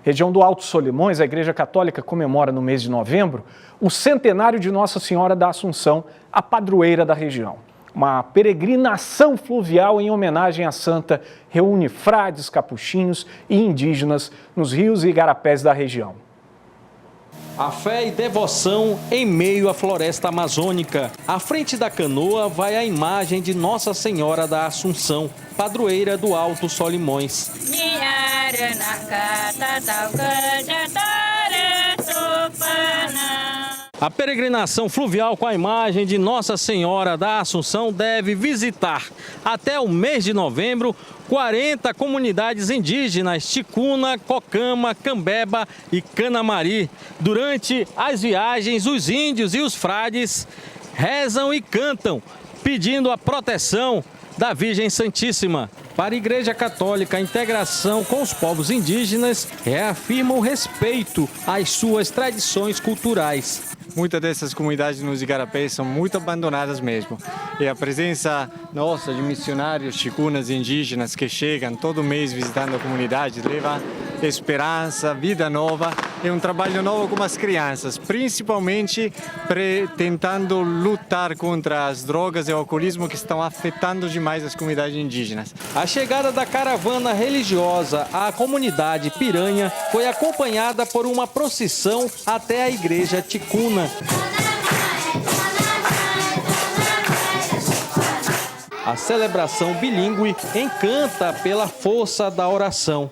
Região do Alto Solimões, a Igreja Católica comemora no mês de novembro o centenário de Nossa Senhora da Assunção, a padroeira da região. Uma peregrinação fluvial em homenagem à santa reúne frades, capuchinhos e indígenas nos rios e igarapés da região. A fé e devoção em meio à floresta amazônica. À frente da canoa vai a imagem de Nossa Senhora da Assunção, padroeira do Alto Solimões. A peregrinação fluvial com a imagem de Nossa Senhora da Assunção deve visitar, até o mês de novembro, 40 comunidades indígenas Ticuna, Cocama, Cambeba e Canamari. Durante as viagens, os índios e os frades rezam e cantam, pedindo a proteção da Virgem Santíssima. Para a Igreja Católica, a integração com os povos indígenas reafirma o respeito às suas tradições culturais. Muitas dessas comunidades nos igarapés são muito abandonadas mesmo. E a presença nossa de missionários ticunas e indígenas que chegam todo mês visitando a comunidade leva esperança, vida nova e um trabalho novo com as crianças, principalmente tentando lutar contra as drogas e o alcoolismo que estão afetando demais as comunidades indígenas. A chegada da caravana religiosa à comunidade Piranha foi acompanhada por uma procissão até a igreja Ticuna. A celebração bilíngue encanta pela força da oração.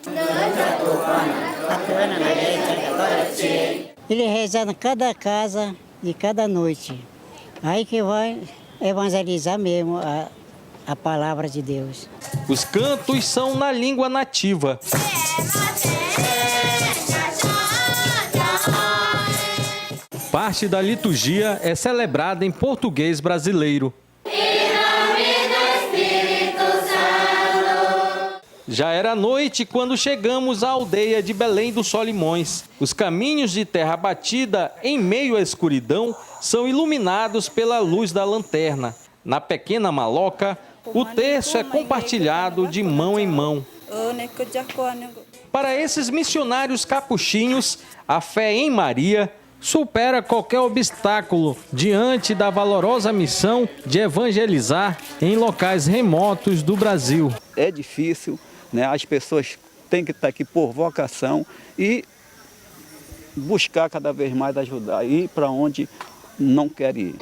Ele reza em cada casa e cada noite. Aí que vai evangelizar mesmo a palavra de Deus. Os cantos são na língua nativa. Parte da liturgia é celebrada em português brasileiro. Já era noite quando chegamos à aldeia de Belém dos Solimões. Os caminhos de terra batida, em meio à escuridão, são iluminados pela luz da lanterna. Na pequena maloca, o terço é compartilhado de mão em mão. Para esses missionários capuchinhos, a fé em Maria supera qualquer obstáculo diante da valorosa missão de evangelizar em locais remotos do Brasil. É difícil, né? As pessoas têm que estar aqui por vocação e buscar cada vez mais ajudar, ir para onde não quer ir.